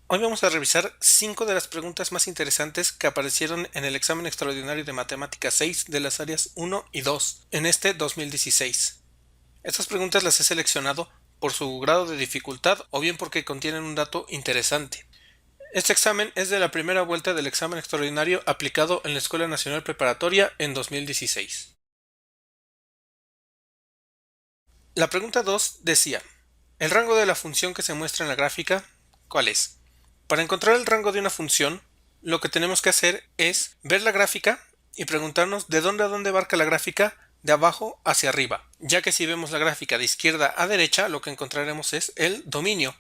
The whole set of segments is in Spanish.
Hoy vamos a revisar 5 de las preguntas más interesantes que aparecieron en el examen extraordinario de Matemática 6 de las áreas 1 y 2 en este 2016. Estas preguntas las he seleccionado por su grado de dificultad o bien porque contienen un dato interesante. Este examen es de la primera vuelta del examen extraordinario aplicado en la Escuela Nacional Preparatoria en 2016. La pregunta 2 decía: el rango de la función que se muestra en la gráfica, ¿cuál es? Para encontrar el rango de una función, lo que tenemos que hacer es ver la gráfica y preguntarnos de dónde a dónde abarca la gráfica de abajo hacia arriba, ya que si vemos la gráfica de izquierda a derecha, lo que encontraremos es el dominio.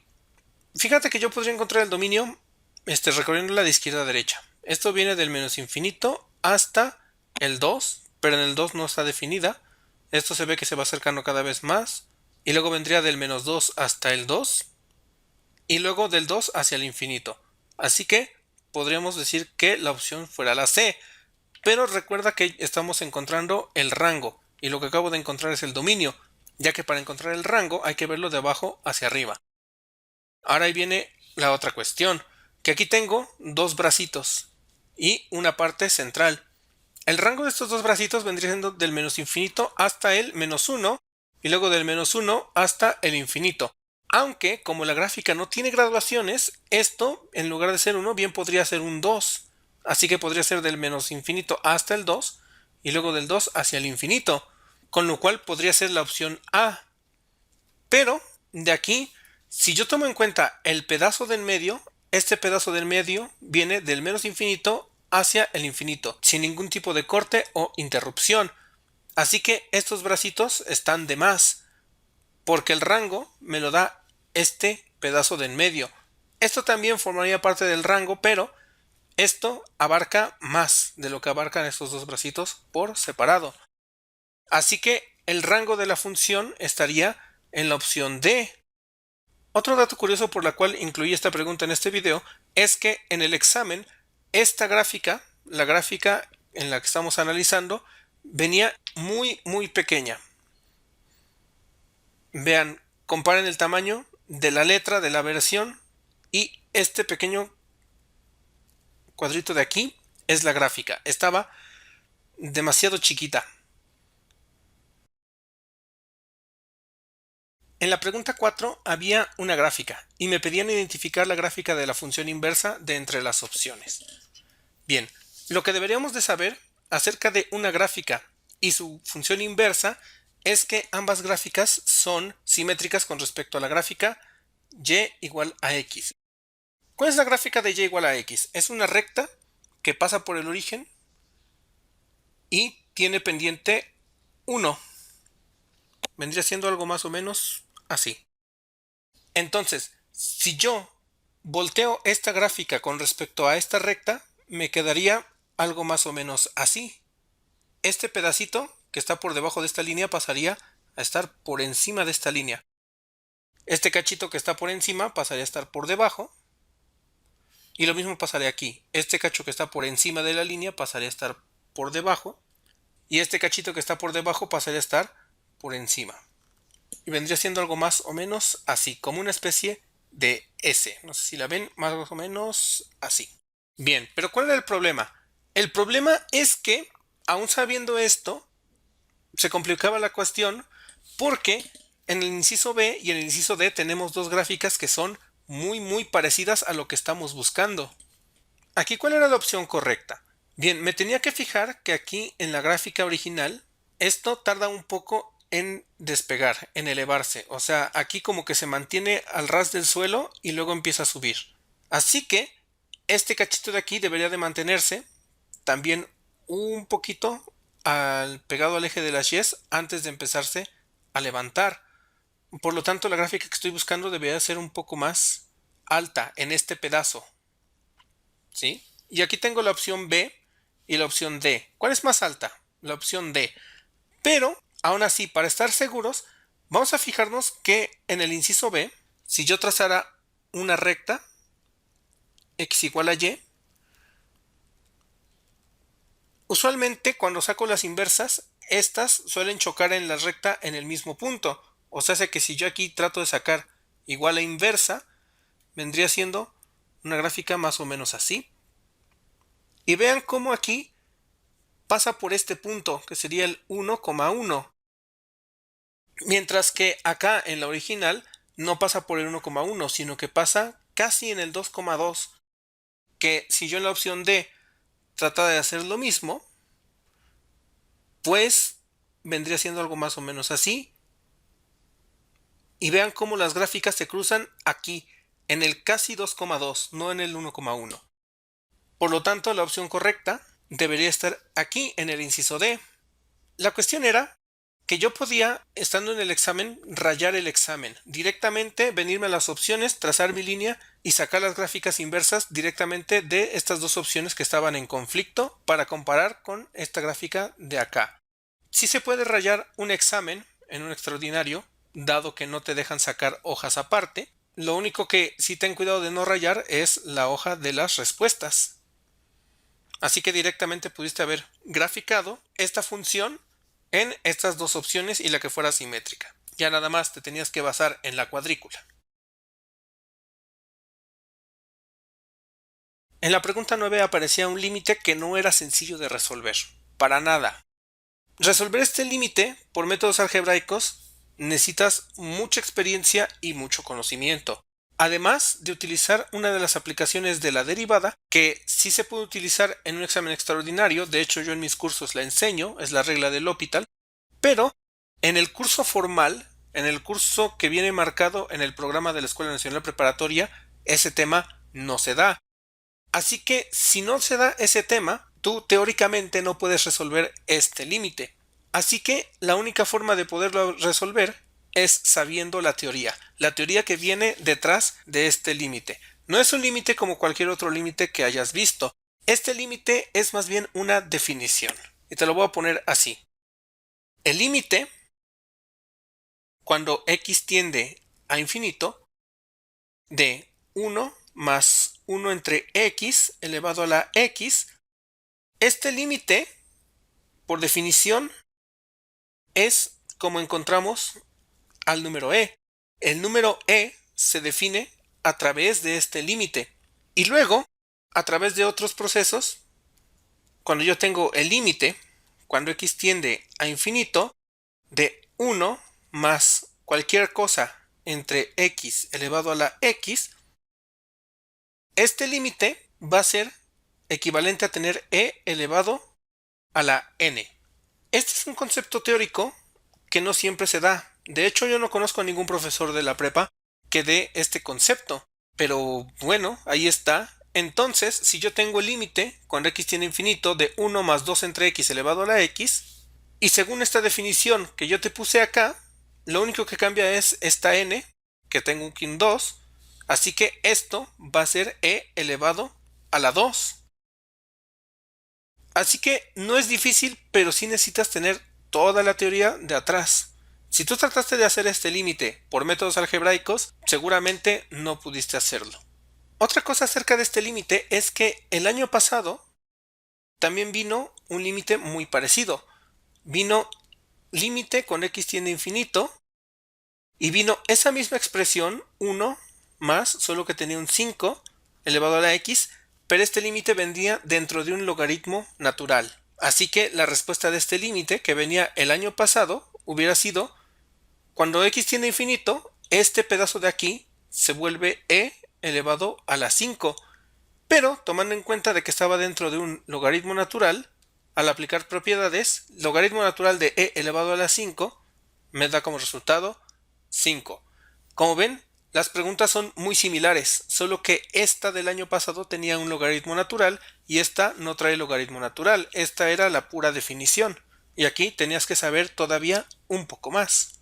Fíjate que yo podría encontrar el dominio recorriéndola de izquierda a derecha. Esto viene del menos infinito hasta el 2, pero en el 2 no está definida. Esto se ve que se va acercando cada vez más. Y luego vendría del menos 2 hasta el 2. Y luego del 2 hacia el infinito. Así que podríamos decir que la opción fuera la C. Pero recuerda que estamos encontrando el rango. Y lo que acabo de encontrar es el dominio. Ya que para encontrar el rango hay que verlo de abajo hacia arriba. Ahora ahí viene la otra cuestión, que aquí tengo dos bracitos y una parte central. El rango de estos dos bracitos vendría siendo del menos infinito hasta el menos 1 y luego del menos 1 hasta el infinito. Aunque, como la gráfica no tiene graduaciones, esto, en lugar de ser 1, bien podría ser un 2. Así que podría ser del menos infinito hasta el 2 y luego del 2 hacia el infinito, con lo cual podría ser la opción A. Pero, de aquí, si yo tomo en cuenta el pedazo del medio, este pedazo del medio viene del menos infinito hacia el infinito, sin ningún tipo de corte o interrupción. Así que estos bracitos están de más, porque el rango me lo da este pedazo del medio. Esto también formaría parte del rango, pero esto abarca más de lo que abarcan estos dos bracitos por separado. Así que el rango de la función estaría en la opción D. Otro dato curioso por la cual incluí esta pregunta en este video es que en el examen esta gráfica, la gráfica en la que estamos analizando, venía muy pequeña. Vean, comparen el tamaño de la letra de la versión y este pequeño cuadrito de aquí es la gráfica. Estaba demasiado chiquita. En la pregunta 4 había una gráfica y me pedían identificar la gráfica de la función inversa de entre las opciones. Bien, lo que deberíamos de saber acerca de una gráfica y su función inversa es que ambas gráficas son simétricas con respecto a la gráfica y igual a x. ¿Cuál es la gráfica de y igual a x? Es una recta que pasa por el origen y tiene pendiente 1. Vendría siendo algo más o menos así. Entonces, si yo volteo esta gráfica con respecto a esta recta, me quedaría algo más o menos así. Este pedacito que está por debajo de esta línea pasaría a estar por encima de esta línea. Este cachito que está por encima pasaría a estar por debajo. Y lo mismo pasaría aquí. Este cacho que está por encima de la línea pasaría a estar por debajo. Y este cachito que está por debajo pasaría a estar por encima. Y vendría siendo algo más o menos así, como una especie de S. No sé si la ven, más o menos así. Bien, pero ¿cuál era el problema? El problema es que, aún sabiendo esto, se complicaba la cuestión porque en el inciso B y en el inciso D tenemos dos gráficas que son muy parecidas a lo que estamos buscando. Aquí, ¿cuál era la opción correcta? Bien, me tenía que fijar que aquí en la gráfica original esto tarda un poco en despegar, en elevarse. O sea, aquí como que se mantiene al ras del suelo y luego empieza a subir. Así que este cachito de aquí debería de mantenerse también un poquito pegado al eje de las yes antes de empezarse a levantar. Por lo tanto, la gráfica que estoy buscando debería ser un poco más alta en este pedazo. ¿Sí? Y aquí tengo la opción B y la opción D. ¿Cuál es más alta? La opción D. Pero, aún así, para estar seguros, vamos a fijarnos que en el inciso B, si yo trazara una recta, x igual a y, usualmente cuando saco las inversas, estas suelen chocar en la recta en el mismo punto. O sea, que si yo aquí trato de sacar igual a inversa, vendría siendo una gráfica más o menos así. Y vean cómo aquí pasa por este punto, que sería el 1,1. Mientras que acá en la original no pasa por el 1,1, sino que pasa casi en el 2,2. Que si yo en la opción D trata de hacer lo mismo, pues vendría siendo algo más o menos así. Y vean cómo las gráficas se cruzan aquí, en el casi 2,2, no en el 1,1. Por lo tanto, la opción correcta debería estar aquí en el inciso D. La cuestión era que yo podía, estando en el examen, rayar el examen. Directamente venirme a las opciones, trazar mi línea y sacar las gráficas inversas directamente de estas dos opciones que estaban en conflicto para comparar con esta gráfica de acá. Sí se puede rayar un examen en un extraordinario, dado que no te dejan sacar hojas aparte. Lo único que sí ten cuidado de no rayar es la hoja de las respuestas. Así que directamente pudiste haber graficado esta función en estas dos opciones y la que fuera simétrica. Ya nada más te tenías que basar en la cuadrícula. En la pregunta 9 aparecía un límite que no era sencillo de resolver. Para nada. Resolver este límite por métodos algebraicos necesitas mucha experiencia y mucho conocimiento. Además de utilizar una de las aplicaciones de la derivada, que sí se puede utilizar en un examen extraordinario, de hecho yo en mis cursos la enseño, es la regla del L'Hopital, pero en el curso formal, en el curso que viene marcado en el programa de la Escuela Nacional Preparatoria, ese tema no se da. Así que si no se da ese tema, tú teóricamente no puedes resolver este límite. Así que la única forma de poderlo resolver es sabiendo la teoría que viene detrás de este límite. No es un límite como cualquier otro límite que hayas visto. Este límite es más bien una definición. Y te lo voy a poner así. El límite, cuando x tiende a infinito, de 1 más 1 entre x elevado a la x, este límite, por definición, es como encontramos al número e. El número e se define a través de este límite. Y luego, a través de otros procesos, cuando yo tengo el límite, cuando x tiende a infinito, de 1 más cualquier cosa entre x elevado a la x, este límite va a ser equivalente a tener e elevado a la n. Este es un concepto teórico que no siempre se da. De hecho, yo no conozco a ningún profesor de la prepa que dé este concepto. Pero bueno, ahí está. Entonces, si yo tengo el límite, cuando x tiende a infinito, de 1 más 2 entre x elevado a la x, y según esta definición que yo te puse acá, lo único que cambia es esta n, que tengo aquí un 2, así que esto va a ser e elevado a la 2. Así que no es difícil, pero sí necesitas tener toda la teoría de atrás. Si tú trataste de hacer este límite por métodos algebraicos, seguramente no pudiste hacerlo. Otra cosa acerca de este límite es que el año pasado también vino un límite muy parecido. Vino límite con x tiende a infinito y vino esa misma expresión 1 más, solo que tenía un 5 elevado a la x, pero este límite vendría dentro de un logaritmo natural. Así que la respuesta de este límite que venía el año pasado hubiera sido: cuando x tiende a infinito, este pedazo de aquí se vuelve e elevado a la 5. Pero tomando en cuenta de que estaba dentro de un logaritmo natural, al aplicar propiedades, logaritmo natural de e elevado a la 5 me da como resultado 5. Como ven, las preguntas son muy similares, solo que esta del año pasado tenía un logaritmo natural y esta no trae logaritmo natural. Esta era la pura definición. Y aquí tenías que saber todavía un poco más.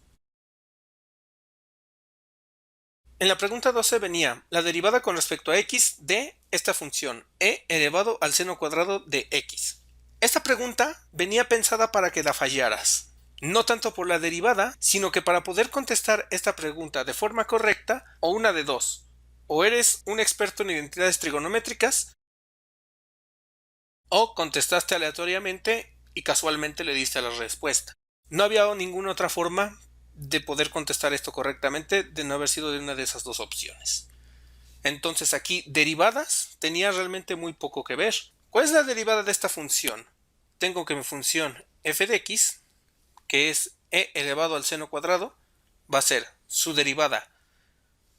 En la pregunta 12 venía la derivada con respecto a x de esta función e elevado al seno cuadrado de x. Esta pregunta venía pensada para que la fallaras. No tanto por la derivada, sino que para poder contestar esta pregunta de forma correcta, o una de dos: o eres un experto en identidades trigonométricas, o contestaste aleatoriamente y casualmente le diste la respuesta. No había ninguna otra forma de poder contestar esto correctamente de no haber sido de una de esas dos opciones. Entonces aquí derivadas tenía realmente muy poco que ver. ¿Cuál es la derivada de esta función? Tengo que mi función f de x, que es e elevado al seno cuadrado, va a ser su derivada.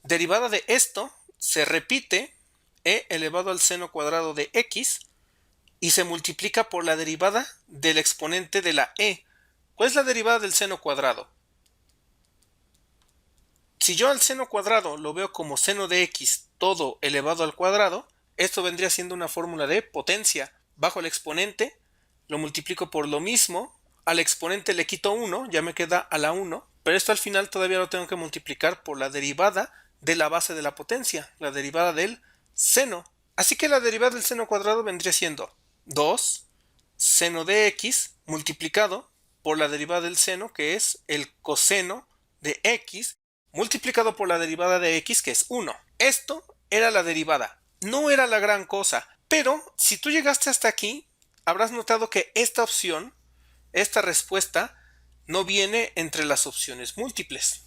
Derivada de esto se repite e elevado al seno cuadrado de x y se multiplica por la derivada del exponente de la e. ¿Cuál es la derivada del seno cuadrado? Si yo al seno cuadrado lo veo como seno de x todo elevado al cuadrado, esto vendría siendo una fórmula de potencia. Bajo el exponente, lo multiplico por lo mismo, al exponente le quito 1, ya me queda a la 1, pero esto al final todavía lo tengo que multiplicar por la derivada de la base de la potencia, la derivada del seno. Así que la derivada del seno cuadrado vendría siendo 2 seno de x multiplicado por la derivada del seno, que es el coseno de x, multiplicado por la derivada de x, que es 1. Esto era la derivada. No era la gran cosa, pero si tú llegaste hasta aquí, habrás notado que esta opción, esta respuesta, no viene entre las opciones múltiples.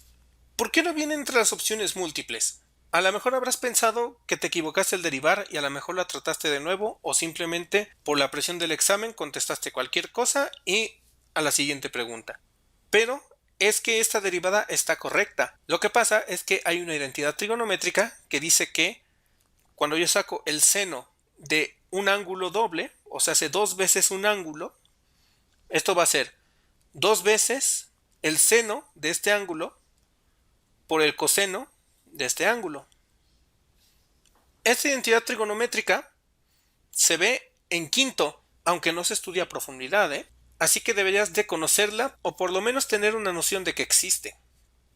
¿Por qué no viene entre las opciones múltiples? A lo mejor habrás pensado que te equivocaste al derivar y a lo mejor la trataste de nuevo, o simplemente por la presión del examen contestaste cualquier cosa y a la siguiente pregunta. Pero es que esta derivada está correcta. Lo que pasa es que hay una identidad trigonométrica que dice que cuando yo saco el seno de un ángulo doble, o sea, hace dos veces un ángulo, esto va a ser dos veces el seno de este ángulo por el coseno de este ángulo. Esta identidad trigonométrica se ve en quinto, aunque no se estudia a profundidad, Así que deberías de conocerla o por lo menos tener una noción de que existe.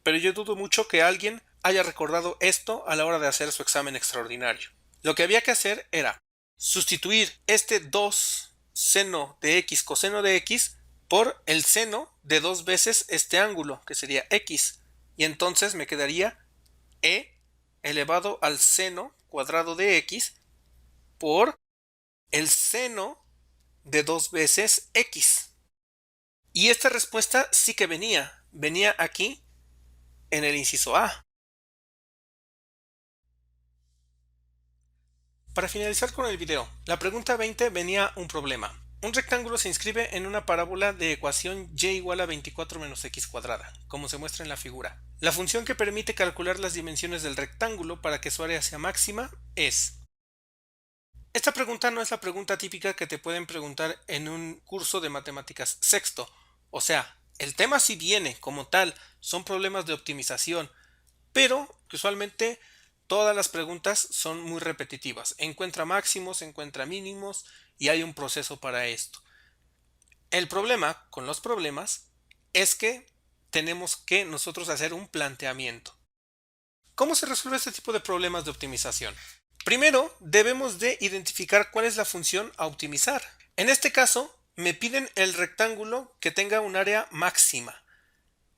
Pero yo dudo mucho que alguien haya recordado esto a la hora de hacer su examen extraordinario. Lo que había que hacer era sustituir este 2 seno de x coseno de x por el seno de dos veces este ángulo, que sería x. Y entonces me quedaría e elevado al seno cuadrado de x por el seno de dos veces x. Y esta respuesta sí que venía aquí en el inciso A. Para finalizar con el video, la pregunta 20 venía un problema. Un rectángulo se inscribe en una parábola de ecuación y igual a 24 menos x cuadrada, como se muestra en la figura. La función que permite calcular las dimensiones del rectángulo para que su área sea máxima es... Esta pregunta no es la pregunta típica que te pueden preguntar en un curso de matemáticas sexto. O sea, el tema sí viene como tal, son problemas de optimización, pero que usualmente todas las preguntas son muy repetitivas. Encuentra máximos, encuentra mínimos y hay un proceso para esto. El problema con los problemas es que tenemos que nosotros hacer un planteamiento. ¿Cómo se resuelve este tipo de problemas de optimización? Primero, debemos de identificar cuál es la función a optimizar. En este caso, me piden el rectángulo que tenga un área máxima.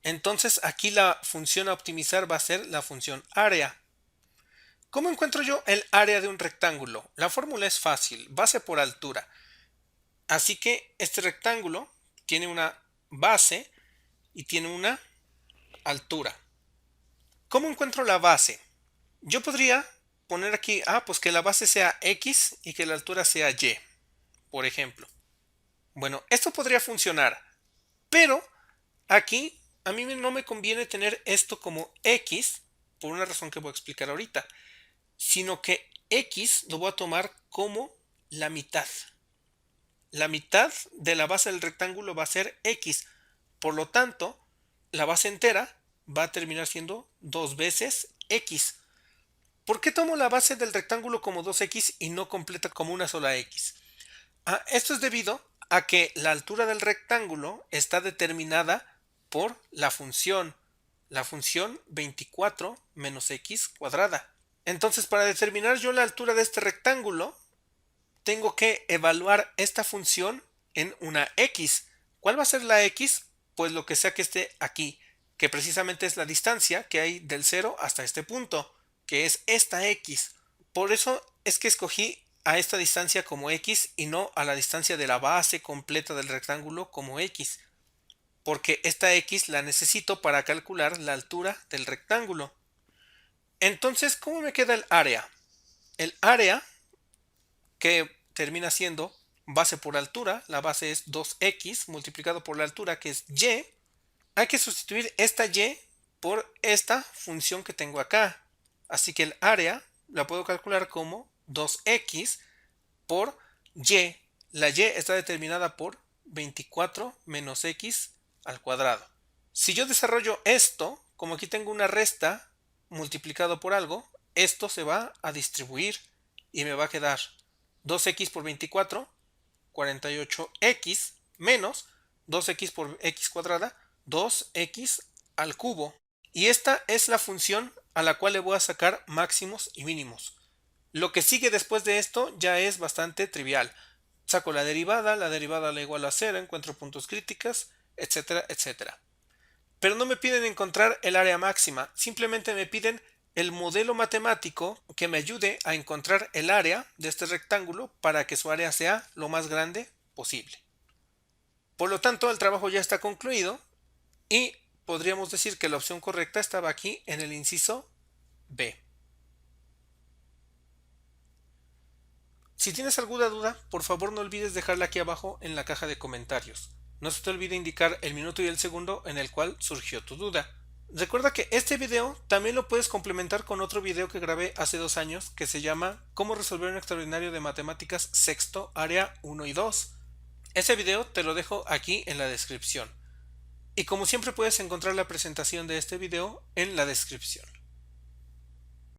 Entonces, aquí la función a optimizar va a ser la función área. ¿Cómo encuentro yo el área de un rectángulo? La fórmula es fácil, base por altura. Así que este rectángulo tiene una base y tiene una altura. ¿Cómo encuentro la base? Yo podría poner aquí, pues que la base sea x y que la altura sea y, por ejemplo. Bueno, esto podría funcionar, pero aquí a mí no me conviene tener esto como x, por una razón que voy a explicar ahorita, sino que x lo voy a tomar como la mitad. La mitad de la base del rectángulo va a ser x, por lo tanto, la base entera va a terminar siendo 2 veces x. ¿Por qué tomo la base del rectángulo como 2x y no completa como una sola x? Esto es debido a que la altura del rectángulo está determinada por la función 24 menos x cuadrada. Entonces, para determinar yo la altura de este rectángulo, tengo que evaluar esta función en una x. ¿Cuál va a ser la x? Pues lo que sea que esté aquí, que precisamente es la distancia que hay del 0 hasta este punto, que es esta x. Por eso es que escogí a esta distancia como x y no a la distancia de la base completa del rectángulo como x, porque esta x la necesito para calcular la altura del rectángulo. Entonces, ¿cómo me queda el área? el área, que termina siendo base por altura, la base es 2x multiplicado por la altura, que es y. Hay que sustituir esta y por esta función que tengo acá. Así que el área la puedo calcular como 2x por y. La y está determinada por 24 menos x al cuadrado. Si yo desarrollo esto, como aquí tengo una resta multiplicado por algo, esto se va a distribuir y me va a quedar 2x por 24, 48x menos 2x por x cuadrada, 2x al cubo. Y esta es la función a la cual le voy a sacar máximos y mínimos. Lo que sigue después de esto ya es bastante trivial. Saco la derivada la igual a 0, encuentro puntos críticos, etcétera, etcétera. Pero no me piden encontrar el área máxima, simplemente me piden el modelo matemático que me ayude a encontrar el área de este rectángulo para que su área sea lo más grande posible. Por lo tanto, el trabajo ya está concluido y podríamos decir que la opción correcta estaba aquí en el inciso B. Si tienes alguna duda, por favor no olvides dejarla aquí abajo en la caja de comentarios. No se te olvide indicar el minuto y el segundo en el cual surgió tu duda. Recuerda que este video también lo puedes complementar con otro video que grabé hace 2 años que se llama Cómo resolver un extraordinario de matemáticas sexto, área 1 y 2. Ese video te lo dejo aquí en la descripción. Y como siempre puedes encontrar la presentación de este video en la descripción.